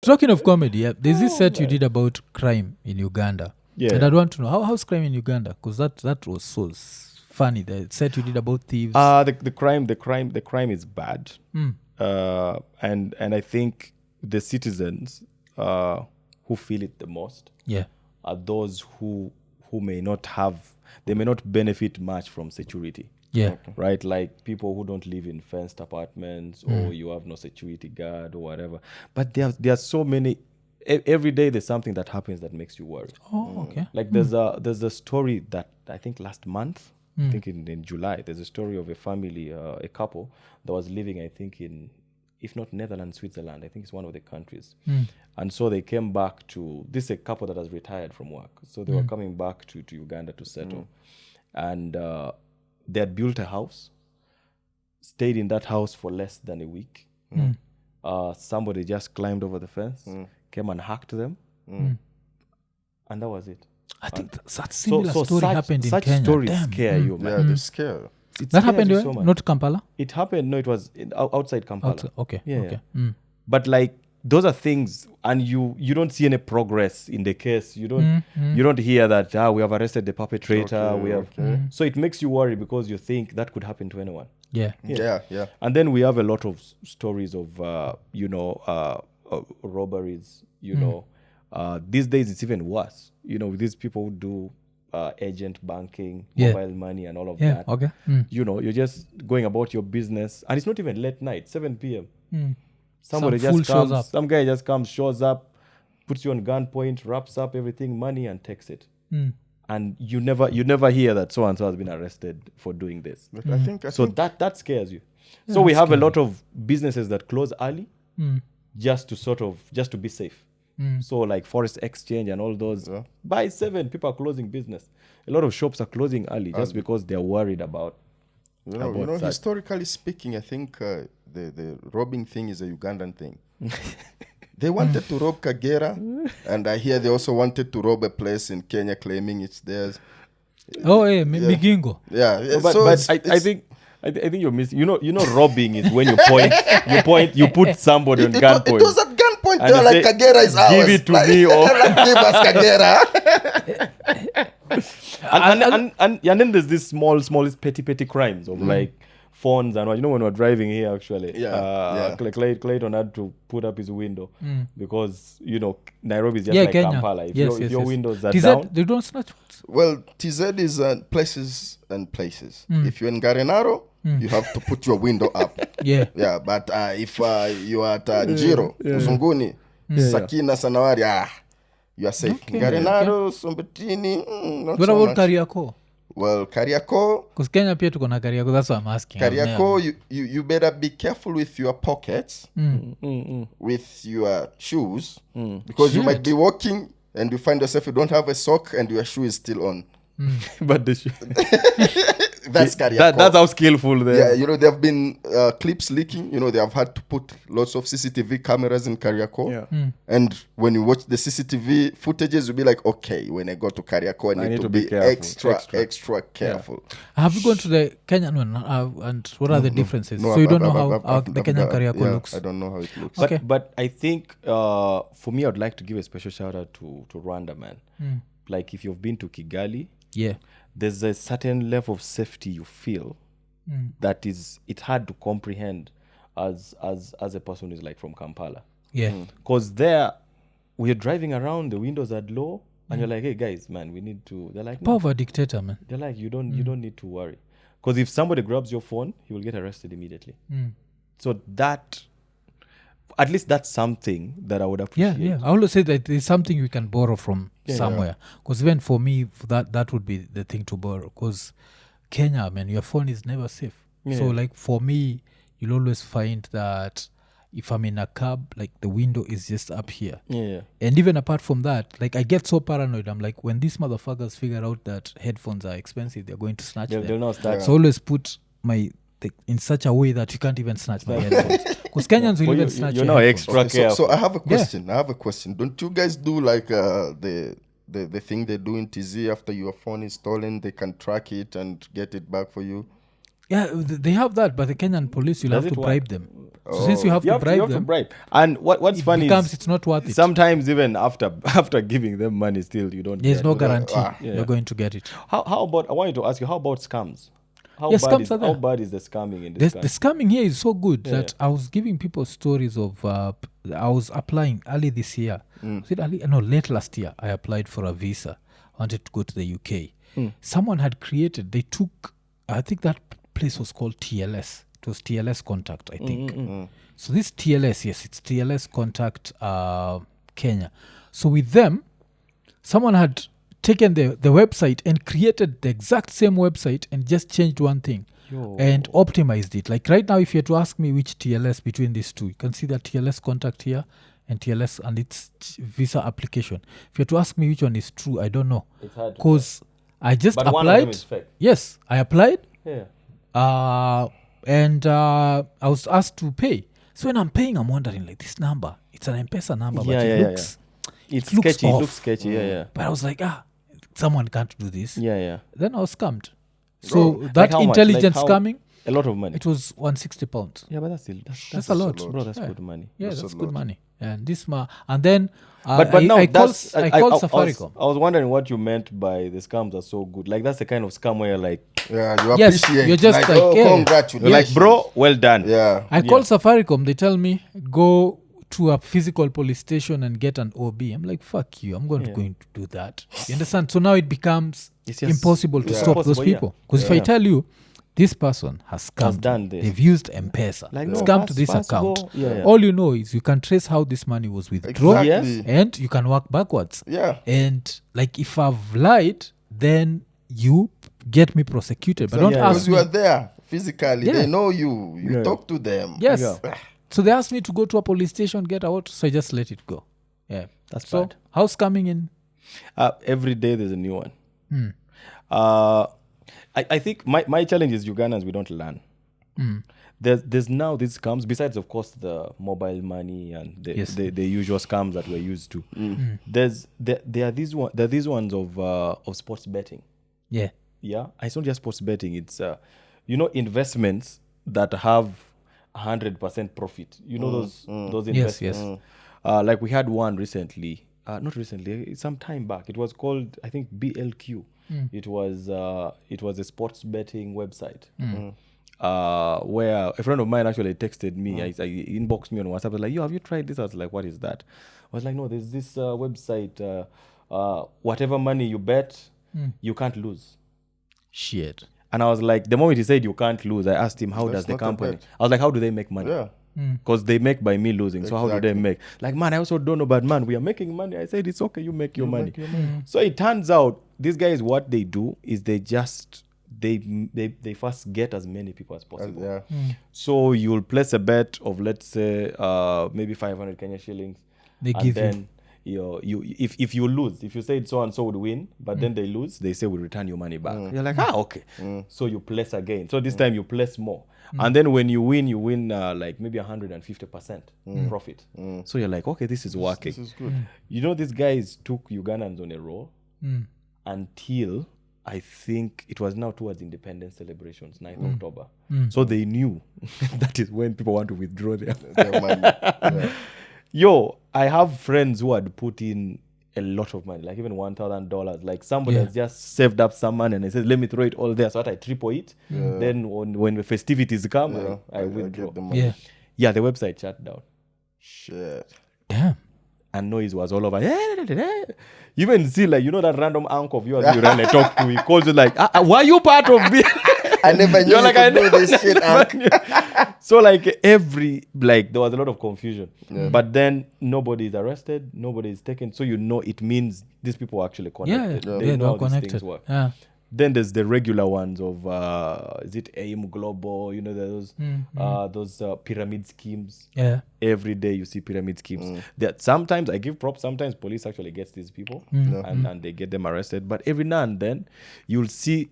Talking of comedy, yeah, there's this set you did about crime in Uganda. Yeah. And I'd want to know, how's crime in Uganda? Because that was so funny. The set you did about thieves. The crime is bad. Mm. And I think the citizens who feel it the most Yeah. are those who may not benefit much from security. Yeah. Right, like people who don't live in fenced apartments, or you have no security guard or whatever. But there are so many. Every day there's something that happens that makes you worry. Oh, okay. Like there's a story that I think last month, I think in July, there's a story of a family, a couple that was living, I think in, if not Netherlands, Switzerland, I think it's one of the countries. And so they came back to, this is a couple that has retired from work. So they were coming back to Uganda to settle. And they had built a house, stayed in that house for less than a week. Somebody just climbed over the fence, came and hacked them. And that was it. I think that similar story happened in Kenya. Such stories Damn. scare you, man. Yeah, they scare. That happened you where? so much. Not Kampala? It happened, no, it was outside Kampala. Okay. Yeah, Okay. But like, those are things, and you don't see any progress in the case. You don't hear that we have arrested the perpetrator. So it makes you worry because you think that could happen to anyone. Yeah. And then we have a lot of stories of robberies. These days it's even worse. With these people who do agent banking, mobile money, and all of that. Okay. You're just going about your business, and it's not even late night, 7 p.m. Somebody Some fool just shows comes, up. some guy just comes, shows up, puts you on gunpoint, wraps up everything, money, and takes it. And you never hear that so and so has been arrested for doing this. But I think That scares you. So we have a lot of businesses that close early, just to be safe. So like Forest Exchange and all those, by 7 people are closing business. A lot of shops are closing early just because they're worried about. Historically speaking, I think the robbing thing is a Ugandan thing. They wanted to rob Kagera, and I hear they also wanted to rob a place in Kenya, claiming it's theirs. Oh, hey, Migingo. Yeah, But I think you're missing. Robbing is when you put somebody on gunpoint. It was at gunpoint. And They were like, say, Kagera is ours. give it to me, or Give us Kagera. and then there's this small petty crimes of like phones and what. When we're driving here, actually, Cleyton had to put up his window because Nairobi is just like Kenya. Kampala. If your windows are TZ, down, they don't snatch phones. Well, TZ is places and places. If you're in Garenaro, you have to put your window up. Yeah. Yeah, but if you are at Njiro, Uzunguni, Sakina, Sanawari, you are safe. Okay. Garenaro, Sombetini, not What so about much. Kariako? Well, Kariako, Because Kenya pia tuko na Kariako. That's what I'm asking. Kariako, you better be careful with your pockets, with your shoes, because you might be walking and you find yourself you don't have a sock and your shoe is still on. but That's Kariako. that's how skillful they are. Yeah, there have been clips leaking. They have had to put lots of CCTV cameras in Kariako. Yeah. And when you watch the CCTV footages, you'll be like, okay, when I go to Kariako, I need to be careful. extra careful. Have you gone to the Kenyan one? And what are the differences? So you don't know how the Kenyan Kariako looks? I don't know how it looks. Okay. But I think for me, I'd like to give a special shout out to Rwanda, man. Like if you've been to Kigali, there's a certain level of safety you feel that is it's hard to comprehend as a person who's like from Kampala. Yeah. Because there, we're driving around, the windows are low, and you're like, hey guys, man, we need to. They're like, Power of a dictator, man. They're like, you don't need to worry, because if somebody grabs your phone, he will get arrested immediately. So that, at least that's something that I would appreciate. Yeah. I always say that it's something you can borrow from somewhere. Because even for me, that would be the thing to borrow. Because Kenya, man, your phone is never safe. Yeah. So like for me, you'll always find that if I'm in a cab, like the window is just up here. Yeah. And even apart from that, like I get so paranoid. I'm like, when these motherfuckers figure out that headphones are expensive, they're going to snatch them. They'll not start. So always put in such a way that you can't even snatch my headphones. Because Kenyans will even snatch your headphones. Extra careful. So I have a question. Don't you guys do like the thing they do in TZ after your phone is stolen? They can track it and get it back for you. Yeah, they have that, but the Kenyan police, you'll Does have it to work? bribe them. So since you have You to have, bribe you have to them, bribe. And what's it funny becomes is it's not worth it. sometimes even after giving them money, still you don't. There's get no it. guarantee Yeah. you're going to get it. How about? I wanted to ask you. How about scams? How Yeah, bad scams is are there. how bad is the scamming in this The country? scamming here is so good Yeah. that I was giving people stories of I was applying early this year. Was it early? No, late last year. I applied for a visa. I wanted to go to the UK. Someone had created. They took. I think that place was called TLS. It was TLS Contact, I think. So this TLS, yes, it's TLS Contact Kenya. So with them, someone had taken the website and created the exact same website and just changed one thing and optimized it. Like right now, if you had to ask me which TLS between these two, you can see that TLS Contact here and TLS and its visa application. If you had to ask me which one is true, I don't know. It's hard to Because I just But one of them applied. is fake. Yes, I applied. Yeah. And I was asked to pay. So when I'm paying, I'm wondering, like, this number, it's an M-Pesa number, but it looks It's looks sketchy. It off. looks sketchy. Yeah. But I was like, someone can't do this. Yeah. Then I was scammed. So Like that how much? intelligent Like how- scamming, A lot of money. it was £160. Yeah, but that's still That's a lot. bro. That's Yeah. good money. Yeah, That's that's a good lot. money. And this and then But no, I called that's I called Safaricom. I was wondering what you meant by the scams are so good. Like that's the kind of scam where you're like, Yeah, you Yes, appreciate. you're just like, oh, yeah. congratulations. you're like, bro, well done. Yeah. I called Safaricom. They tell me go to a physical police station and get an OB. I'm like, fuck you. I'm going to do that. You understand? So now it becomes It's just- impossible to Yeah. stop those Impossible, yeah. people. Because if I tell you, this person has scammed, done this. they've used M-Pesa, Like, no, scammed to fast- this fast account. go. Yeah. All you know is you can trace how this money was withdrawn, Exactly. and you can work backwards. Yeah. And like, if I've lied, then you get me prosecuted. But don't yeah, ask Because me. you are there physically. Yeah. They know you. You Yeah. talk to them. Yes. Yeah. So they asked me to go to a police station, get out. So I just let it go. Yeah. That's So bad. how's coming in? Every day there's a new one. Hmm. I think my challenge is Ugandans, we don't learn. There's now these scams, besides of course the mobile money and the usual scams that we're used to. There are these ones of sports betting. Yeah. Yeah, it's not just sports betting. It's investments that have 100% profit. You know those investments. Yes. Like we had one recently. Not recently, some time back. It was called, I think, BLQ. It was a sports betting website. Where a friend of mine actually texted me. I inboxed me on WhatsApp. I was like, "Yo, have you tried this?" I was like, "What is that?" I was like, "No, there's this website. Whatever money you bet, you can't lose." Shit. And I was like, the moment he said you can't lose, I asked him, "How That's does the not a company?" bet. I was like, "How do they make money?" Yeah. Because they make by me losing. So how do they Exactly. make? Like, man, I also don't know, but man, we are making money. I said, it's okay, you make your money. So it turns out these guys, what they do is they just they first get as many people as possible. Yeah. So you'll place a bet of, let's say, maybe 500 Kenya shillings. They and give then if you lose, if you say so and so would win, but then they lose, they say we'll return your money back. You're like, okay. So you place again. So this time you place more. And then when you win like maybe 150% profit. So you're like, okay, this is working. This is good. You know, these guys took Ugandans on a roll until I think it was now towards independence celebrations, 9th October. So they knew that is when people want to withdraw Their money. Yeah. Yo, I have friends who had put in a lot of money, like even $1,000. Like somebody has just saved up some money and I said, let me throw it all there. So that I triple it. Then when the festivities come, I withdraw. get the money. Yeah. The website shut down. Shit. Damn. And noise was all over. You even see, like, you know that random uncle of yours you randomly talk to, he calls you like, why are you part of me? I never knew You're you like, could I do this shit. So like there was a lot of confusion. But then nobody is arrested, nobody is taken. So it means these people are actually Yeah. connected. Yeah. They They know are how these connected. things work. Yeah. Then there's the regular ones of is it AIM Global? You know, those pyramid schemes. Yeah. Every day you see pyramid schemes. That sometimes I give props. Sometimes police actually gets these people and they get them arrested. But every now and then you'll see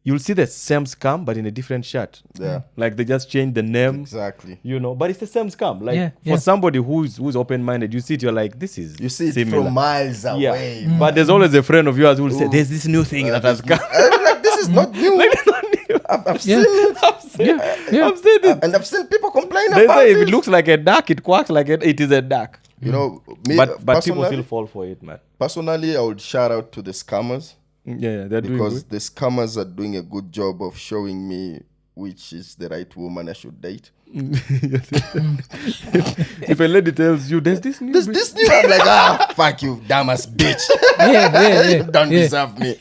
the same scam but in a different shirt. Yeah. Like they just change the name. Exactly. You know, but it's the same scam. Like Yeah, for somebody who's open-minded, you see it, you're like, this is You see it similar. from miles away. But there's always a friend of yours who will say, there's this new thing that has come. I'm like, this is not new. I've seen it. I've seen it. And I've seen people complain They about say it. if it looks like a duck, it quacks like it is a duck. You know, me, But people personally- still fall for it, man. Personally, I would shout out to the scammers Yeah, they're doing because good. the scammers are doing a good job of showing me which is the right woman I should date. If a lady tells you, there's this new... This new, I'm like, fuck you, dumbass bitch. You don't deserve me.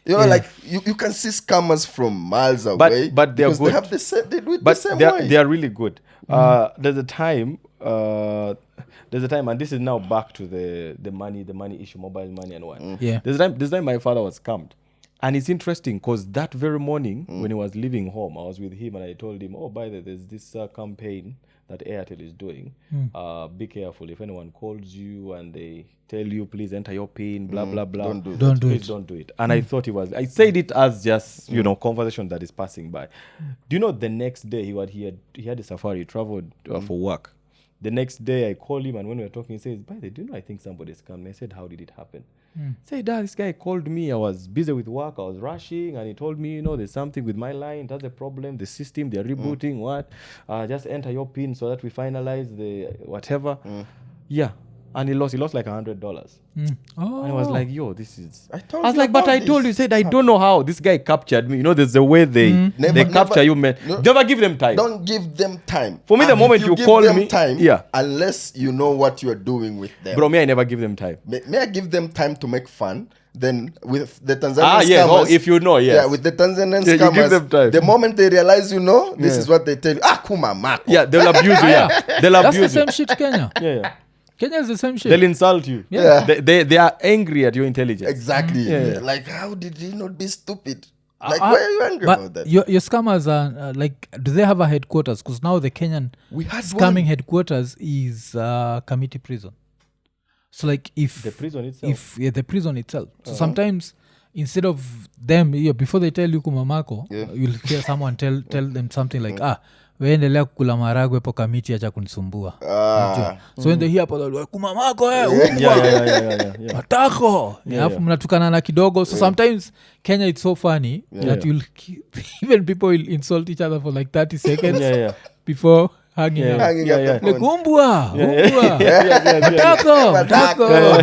You know, like you can see scammers from miles away, but they're because good. They have the same. They do it But the same they way. are really good. There's a time, and this is now back to the money issue, mobile money and what. Yeah. There's a time my father was scammed. And it's interesting because that very morning when he was leaving home, I was with him and I told him, oh, by the way, there's this campaign that Airtel is doing. Be careful. If anyone calls you and they tell you, please enter your PIN, blah, blah, blah. Don't do Don't do Please it. don't do it. And I thought I said it as just, conversation that is passing by. Do you know the next day he had a safari, traveled for work. The next day I called him and when we were talking, he says, by the way, do you know I think somebody scammed me? I said, how did it happen? Say, Dad, this guy called me. I was busy with work. I was rushing. And he told me, there's something with my line. That's a problem. The system, they're rebooting. What? Just enter your PIN so that we finalize the whatever. Yeah. And he lost like $100. Oh. And I was like, yo, this is... I told I was you like, but about I told this. you, said, I don't know how. This guy captured me. There's a way they capture you, man. Never give them time. Don't give them time. For me, the And moment if you give call them me- time, yeah. unless you know what you are doing with them. Bro, me, I never give them time. May I give them time to make fun? Then with the Tanzanian yes. scammers, If you know, yes. yeah, with the Tanzanian Yeah, you give them scammers, time. the moment they realize this is what they tell you. Kuma mako. Yeah, they'll abuse you. Yeah. They'll That's the abuse you. same shit, Kenya. Yeah. Kenya is the same shit. They'll insult you. Yeah. They are angry at your intelligence. Exactly. Yeah. Like, how did he not be stupid? Like, why are you angry but about that? your scammers are do they have a headquarters? Because now the Kenyan We had scamming one. headquarters is Kamiti prison. So like if The prison itself. the prison itself. So sometimes instead of them before they tell you kumamako, you'll hear someone tell them something like weendelea kukula maragwe hapo Kamiti acha kunisumbua. Unajua? So when they hear kumamako Yeah. matako alafu mnatukana na kidogo. So sometimes Kenya it's so funny that even people will insult each other for like 30 seconds Yeah. before hanging out. Hanging up the Like phone. umbwa matako.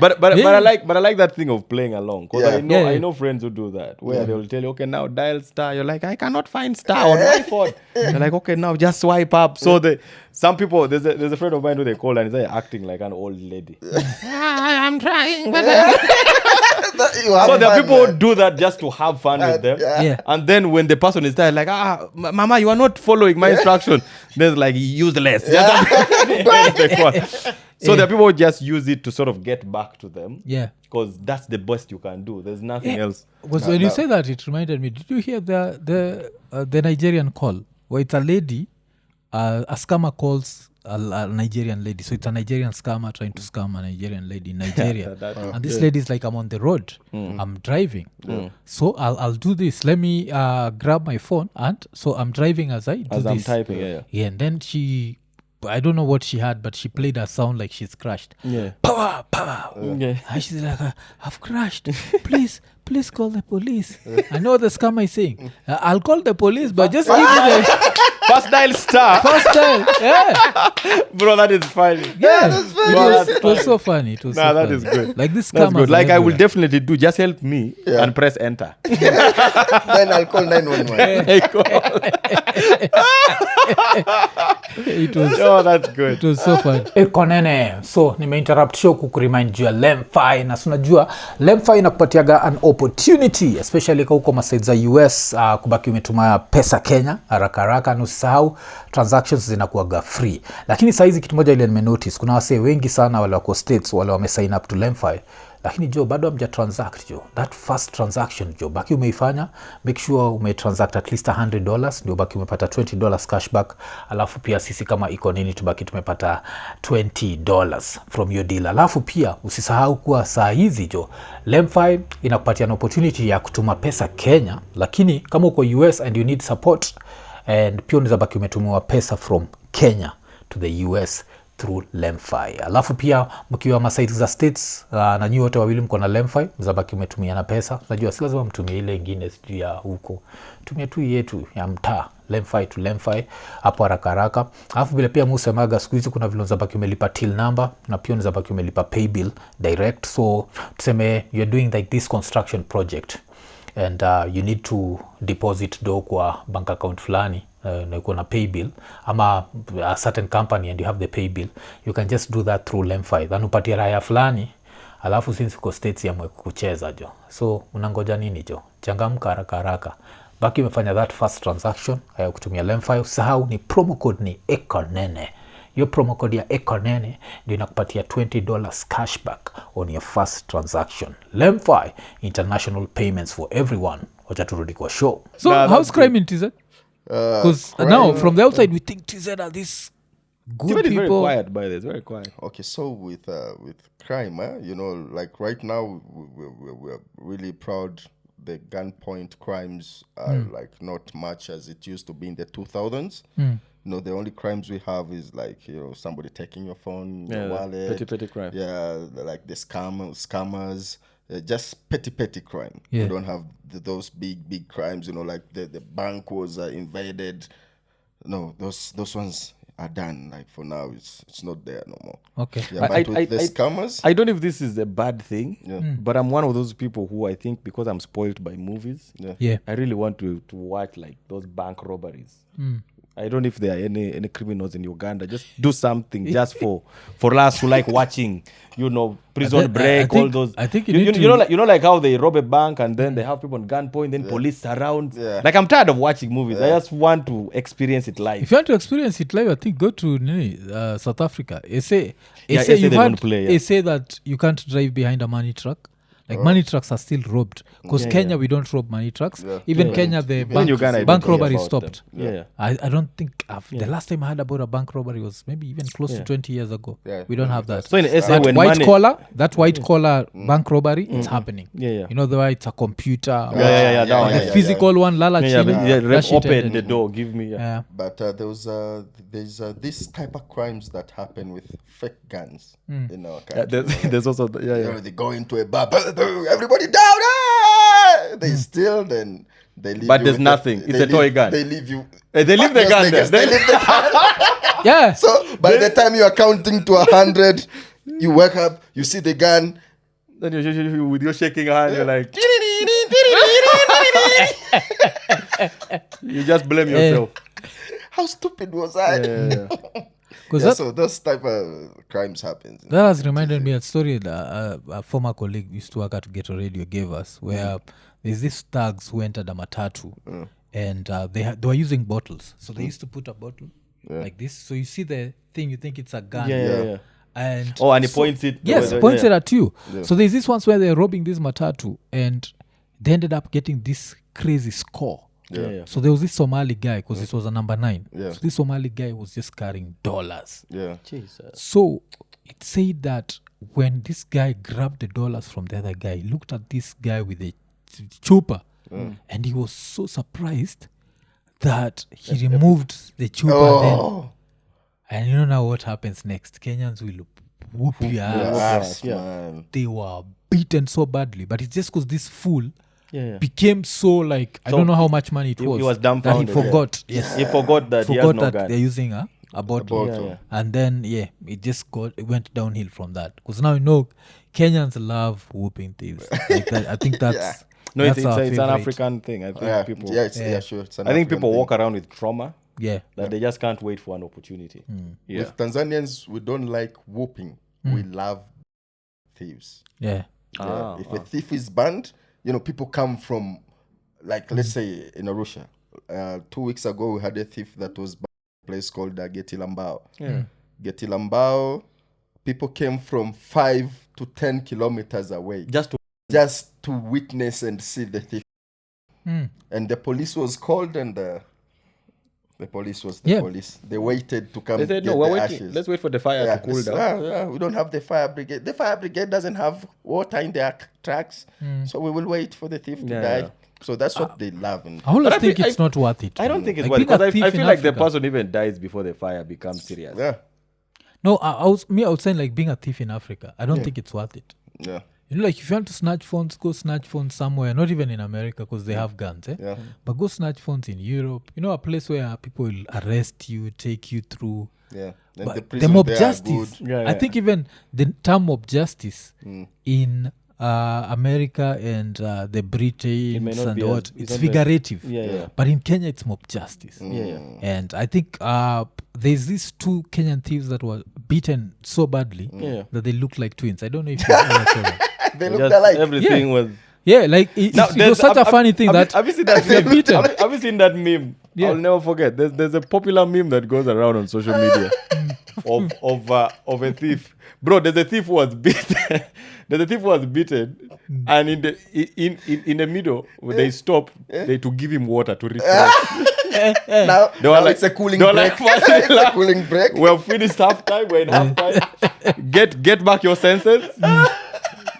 But I like that thing of playing along because Yeah. I know friends who do that where they'll tell you, okay, now dial star. You're like, I cannot find star on my phone. They're like, okay, now just swipe up. So some people, there's a friend of mine who they call and he's acting like an old lady. I'm trying, but so there are people who do that just to have fun with them. Yeah. And then when the person is there, like, mama, you are not following my instruction. There's like useless. So there are people who just use it to sort of get back to them. Yeah. Because that's the best you can do. There's nothing else. Because when you say that, it reminded me. Did you hear the Nigerian call where it's a lady, a scammer calls a Nigerian lady. So it's a Nigerian scammer trying to scam a Nigerian lady in Nigeria. And this lady is like, I'm on the road. I'm driving. So I'll do this. Let me grab my phone. And so I'm driving as I do As this. I'm typing, yeah. And then I don't know what she had, but she played a sound like she's crashed. Yeah. Power. Okay. And she's like, I've crashed. Please call the police. I know the scammer is saying, I'll call the police, but just give me the First dial star. first time. Yeah. Bro, that is funny. Yeah. that's funny. It was so funny. It was Nah, so that funny. is good. Like this That's scammer. good. Like I will definitely do. Just help me and press enter. Then I'll call 911. It was Oh, that's good. it was so fun. Ekonene. So nimeinterrupt show kukuremind juu ya LemFi, na unajua LemFi inakupatiaga an opportunity especially kwa huko masaids za US kubaki umetuma pesa Kenya haraka na usisahau transactions zinakuwaga free. Lakini saizi kitu moja ile nimenotice, kuna wasee wengi sana wale wako states wale wame sign up to LemFi, lakini jo bado hamja transact jo. That first transaction jo baki umeifanya, make sure umetransact at least $100 ndio baki umepata $20 cashback. Alafu pia sisi kama IKONINI tubaki tumepata $20 from your deal. Alafu pia usisahau kuwa saa hizi jo LemFi inakupatia an opportunity ya kutuma pesa Kenya, lakini kama uko US and you need support and pia unaweza baki umetumiwa pesa from Kenya to the US through LemFi. Alafu pia mkiwa masaiti za states na nyi wote wawili mko na LemFi, mzabaki umetumia na pesa. Unajua si lazima mtumie ile ingine sijui ya huko. Tumia tu yetu ya mtaa, LemFi to LemFi hapo haraka. Alafu vile pia musemaga siku hizi kuna vile mzabaki umelipa till number na pia mzabaki umelipa pay bill direct. So tuseme you're doing like this construction project and you need to deposit do kwa bank account fulani na uko na pay bill ama a certain company and you have the pay bill, you can just do that through LemFi. Then upatie raya fulani, alafu since uko states ya mwe kucheza jo. So unangoja nini jo? Changamka haraka. Baki umefanya that first transaction kutumia LemFi. Usahau ni promo code ni IKONINI. Your promo code ya IKONINI ndio inakupatia $20 cashback on your first transaction. LemFi, international payments for everyone. Wacha turudi kwa show. So how's crime in TZ? Because now from the outside we think TZ are these good people. Very quiet by this, very quiet. Okay, so with crime, you know, like right now we're really proud. The gunpoint crimes are like not much as it used to be in the 2000s. You know, the only crimes we have is like, you know, somebody taking your phone, your wallet. Petty crime. Yeah, like the scammers. Just petty crime. Yeah. We don't have those big crimes, you know, like the bank was invaded. No, those ones are done. Like for now, it's not there no more. Okay. Yeah, but with the scammers, I don't know if this is a bad thing, but I'm one of those people who I think because I'm spoiled by movies, I really want to watch like those bank robberies. I don't know if there are any criminals in Uganda. Just do something just for us who like watching, you know, Prison Break, all those. I think you know like how they rob a bank and then they have people on gunpoint, then police surround. Yeah. Like I'm tired of watching movies. I just want to experience it live. If you want to experience it live, I think go to Nini, South Africa. They say they don't play, they say that you can't drive behind a money truck. Like money trucks are still robbed because Kenya we don't rob money trucks. Even Kenya the bank robbery stopped. I don't think the last time I heard about a bank robbery was maybe even close to 20 years ago. We don't have that. So in SA, when that white collar bank robbery, it's happening. You know the way it's a computer. The physical one, Lala open the door, give me. But there's this type of crimes that happen with fake guns in our country. There's also You know, they go into a bar, everybody down, they steal, then they leave. But there's nothing. It's a toy gun. They leave you. They leave the gun there. They leave the gun. Yeah. So by the time you are counting to 100, you wake up, you see the gun. Then you with your shaking hand, you're like, you just blame yourself. How stupid was I? So those type of crimes happens. That has reminded me a story that a former colleague used to work at Ghetto Radio gave us, where there's these thugs who entered a matatu and they were using bottles. So they used to put a bottle like this. So you see the thing, you think it's a gun. And he points it. Yes, points it at you. So there's this ones where they're robbing this matatu and they ended up getting this crazy score. So there was this Somali guy because it was a number 9. So this Somali guy was just carrying dollars. Jesus. So it said that when this guy grabbed the dollars from the other guy, he looked at this guy with a chupa and he was so surprised that he removed the chupa then. And you know now what happens next? Kenyans will whoop your ass. Man. They were beaten so badly, but it's just because this fool became so like I don't know how much money it was. He was dumbfounded. That he forgot. He forgot that he has no gun. They're using a bottle. And then it just went downhill from that. Because now you know Kenyans love whooping thieves. Like that. I think that's it's an African thing. I think people. Sure. I think people walk around with trauma. That they just can't wait for an opportunity. With Tanzanians, we don't like whooping. We love thieves. If a thief is banned, you know, people come from, like, let's say in Arusha. 2 weeks ago, we had a thief that was banned in a place called Getilambao. Getilambao, people came from 5 to 10 kilometers away just to witness and see the thief. And the police was called and the police was the police. They waited to come. They said, get we're the waiting. ashes. Let's wait for the fire to cool down. We don't have the fire brigade. The fire brigade doesn't have water in their trucks. So we will wait for the thief to die. So that's what they love. I always think it's not worth it. I don't think it's worth it. Because I feel like the person even dies before the fire becomes serious. No, I was saying like being a thief in Africa. I don't think it's worth it. Yeah. You know, like if you want to snatch phones, go snatch phones somewhere. Not even in America because they have guns. Yeah. But go snatch phones in Europe. You know, a place where people will arrest you, take you through. Yeah. And But the prison mob there are justice. good. Yeah, I think even the term mob justice in America and the British may not and be what, as- it's not very- figurative. Yeah. But in Kenya, it's mob justice. Yeah. And I think there's these two Kenyan thieves that were beaten so badly Yeah. that they look like twins. I don't know if you ever saw them. They look Just alike. everything was. Yeah, like it was such a funny thing that Have you seen that they're meme? beaten. Have you seen that meme? Yeah. I'll never forget. There's a popular meme that goes around on social media of a thief. Bro, there's a thief who was beaten. There's a thief who was beaten, and in the middle, when they stopped, they to give him water to refresh. Now, They were like- it's a cooling they were break. like, It's a cooling break. We're finished half time. We're in half time. Get back your senses.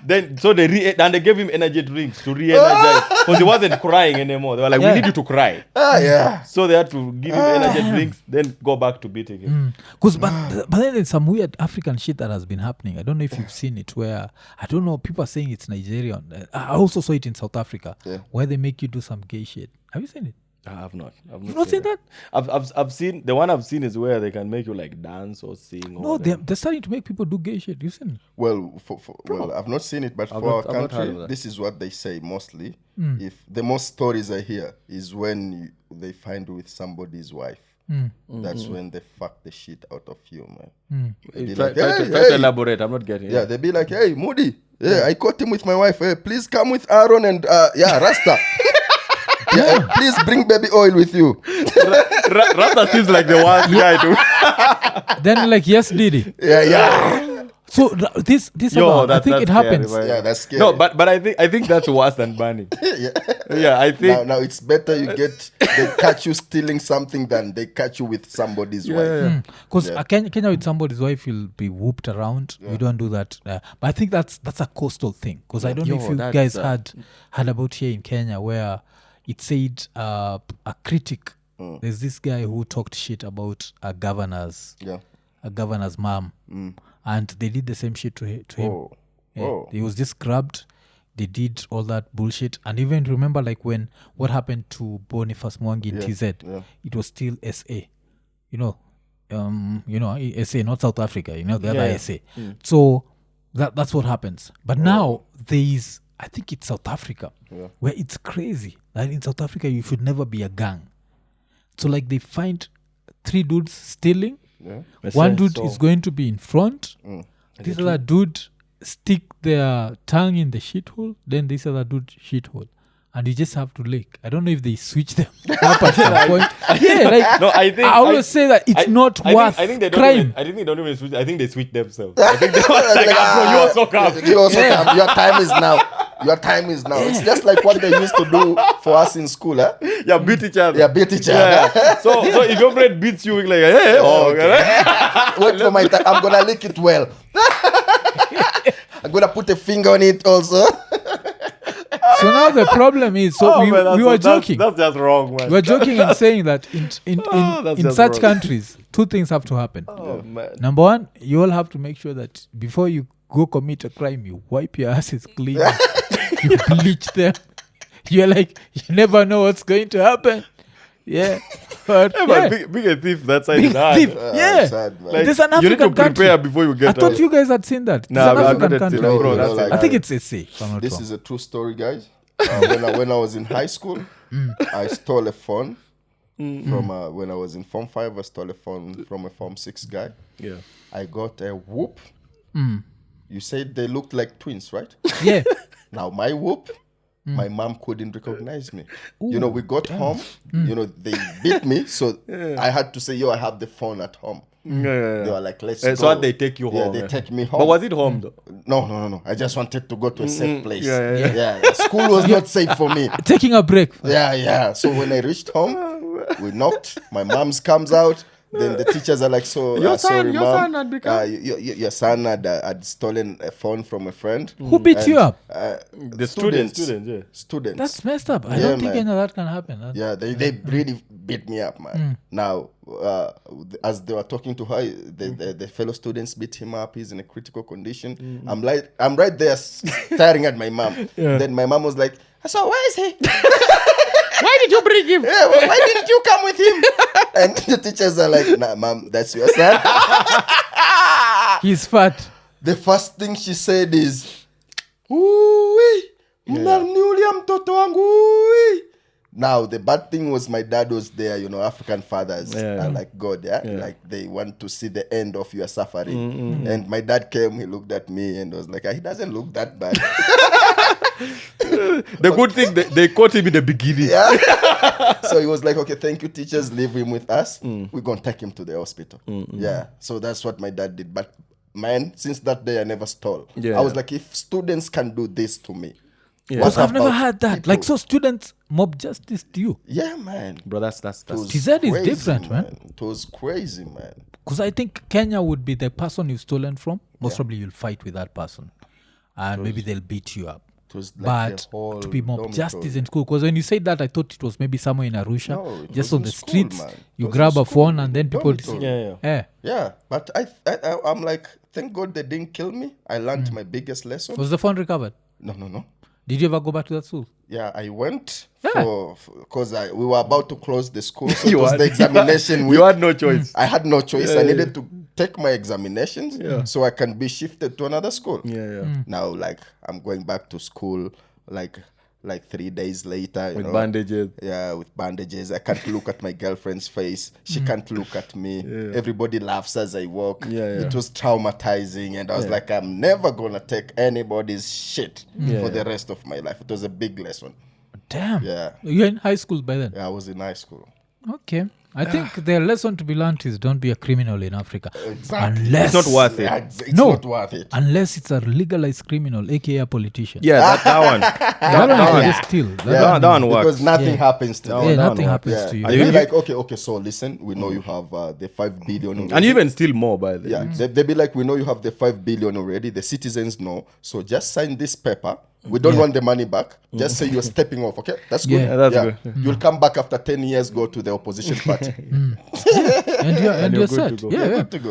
Then so they and they gave him energy drinks to re-energize because he wasn't crying anymore. They were like, Yeah. we need you to cry. Yeah. So they had to give him energy drinks, then go back to beating him. Because but then there's some weird African shit that has been happening. I don't know if you've seen it where I don't know, people are saying it's Nigerian. I also saw it in South Africa where they make you do some gay shit. Have you seen it? I have not. You've not seen that? I've seen the one I've seen is where they can make you like dance or sing. No, or they're starting to make people do gay shit. You've seen it? Well, well, I've not seen it, but for not our heard of country, that. this is what they say mostly. If the most stories I hear is when they find with somebody's wife. That's when they fuck the shit out of you, man. They be Try, like, try, "Hey, to, try hey." to elaborate. I'm not getting it. Yeah, they be like, hey, Moody, I caught him with my wife. Hey, please come with Aaron and Rasta. Please bring baby oil with you. Rasta seems like the worst guy to. Then like, yes, Diddy. Yeah. So this Yo, about, I think it that's happens. scary, Yeah, that's scary. No, but I think that's worse than banning. Yeah, I think. Now it's better they catch you stealing something than they catch you with somebody's wife. Because Kenya with somebody's wife, you'll be whooped around. You don't do that. But I think that's a coastal thing. Because I don't know if you guys had about here in Kenya where it said a critic. There's this guy who talked shit about a governor's mom. And they did the same shit to him. He was just grabbed. They did all that bullshit. And even remember like when what happened to Boniface Mwangi in TZ, it was still SA. SA, not South Africa, the other SA. So that's what happens. But now I think it's South Africa where it's crazy. Like in South Africa, you should never be a gang. So like they find 3 dudes stealing. One dude is going to be in front. This other dude stick their tongue in the shithole. Then this other dude shithole. And you just have to lick. I don't know if they switch them up at some point. No, I always say that it's not worth I think they crime. I think they don't even switch. I think they switch themselves. I think they were like, bro, you also come. You also come. Your time is now. Your time is now. It's just like what they used to do for us in school, huh? Yeah, beat each other. Yeah, beat each other. Yeah. So if your friend beats you, like, hey, Wait for my time. I'm gonna lick it well. I'm gonna put a finger on it also. So now the problem is, we were joking. That's just wrong, man. We were joking and saying that in just such wrong. countries, 2 things have to happen. Oh, man. Number 1, you all have to make sure that before you go commit a crime, you wipe your asses clean. You bleach them. You're like, you never know what's going to happen. Yeah. But, Being a thief, that side Big is hard. thief. Yeah. Sad, man. Like, there's an You need to African prepare country. before you get I thought out. you guys had seen that. Nah, It's an I've African not country. seen it, bro. No, That's like, I think it's SA. If I'm not This wrong. is a true story, guys. When I was in high school, I stole a phone from when I was in Form 5. I stole a phone from a Form 6 guy. Yeah. I got a whoop. You said they looked like twins, right? Yeah. Now my whoop, my mom couldn't recognize me. We got home. They beat me, so I had to say, I have the phone at home. They were like, let's go. So what, they take you home. They take me home. But was it home though? No. I just wanted to go to a safe place. Yeah. School was not safe for me. Taking a break. Yeah. So when I reached home, we knocked. My mom's comes out. Then the teachers are like, so Your sorry, son mom. had become... Your son had stolen a phone from a friend. Who beat you up? The students. Students. That's messed up. I Yeah, don't think man. any of that can happen. Yeah, they really beat me up, man. Now, as they were talking to her, the fellow students beat him up. He's in a critical condition. I'm right there staring at my mom. Then my mom was like, so where is he? Why did you bring him? Yeah, well, why didn't you come with him? And the teachers are like, nah, mom, that's your son. He's fat. The first thing she said is, "Ui, mnaniulia mtoto wangu." Ui. Now, the bad thing was my dad was there, African fathers are like God, like they want to see the end of your suffering. And my dad came, he looked at me and was like, he doesn't look that bad. The good thing, they caught him in the beginning. Yeah. So he was like, okay, thank you, teachers, leave him with us. We're going to take him to the hospital. Yeah, so that's what my dad did. But man, since that day, I never stole. I was like, if students can do this to me, Because I've never had that. People? Like, so students mob justice to you. Yeah, man. Bro, that's TZ is different, man. It was crazy, man. Because I think Kenya would be the person you've stolen from. Most probably you'll fight with that person. And maybe they'll beat you up. It was like but to be mob justice in school. Because when you said that, I thought it was maybe somewhere in Arusha. No, just on the school, streets. Man. You grab a phone and then people... Yeah, but I'm like, thank God they didn't kill me. I learned my biggest lesson. Was the phone recovered? No. Did you ever go back to that school? Yeah, I went because we were about to close the school. So it was the examination week. You had no choice. I had no choice. I needed to take my examinations so I can be shifted to another school. Now, like, I'm going back to school, like 3 days later. With bandages. Yeah, with bandages. I can't look at my girlfriend's face. She can't look at me. Everybody laughs as I walk. It was traumatizing. And I was like, I'm never going to take anybody's shit for the rest of my life. It was a big lesson. Damn. Yeah. You're in high school by then? Yeah, I was in high school. Okay. I think the lesson to be learned is don't be a criminal in Africa. Exactly. Unless, It's not worth it. It's not worth it. Unless it's a legalized criminal, aka a politician. Yeah, that one. that one is still. That one works. Because nothing happens to them. Nothing happens to you. They'll be like, okay, so listen, we know you have the 5 billion already. And even still more, by the way. Yeah, they'll be like, we know you have the 5 billion already. The citizens know. So just sign this paper. We don't want the money back. Just say you're stepping off, okay? That's good. Yeah, that's good. You'll come back after 10 years, go to the opposition party. And you're set. You're good to go.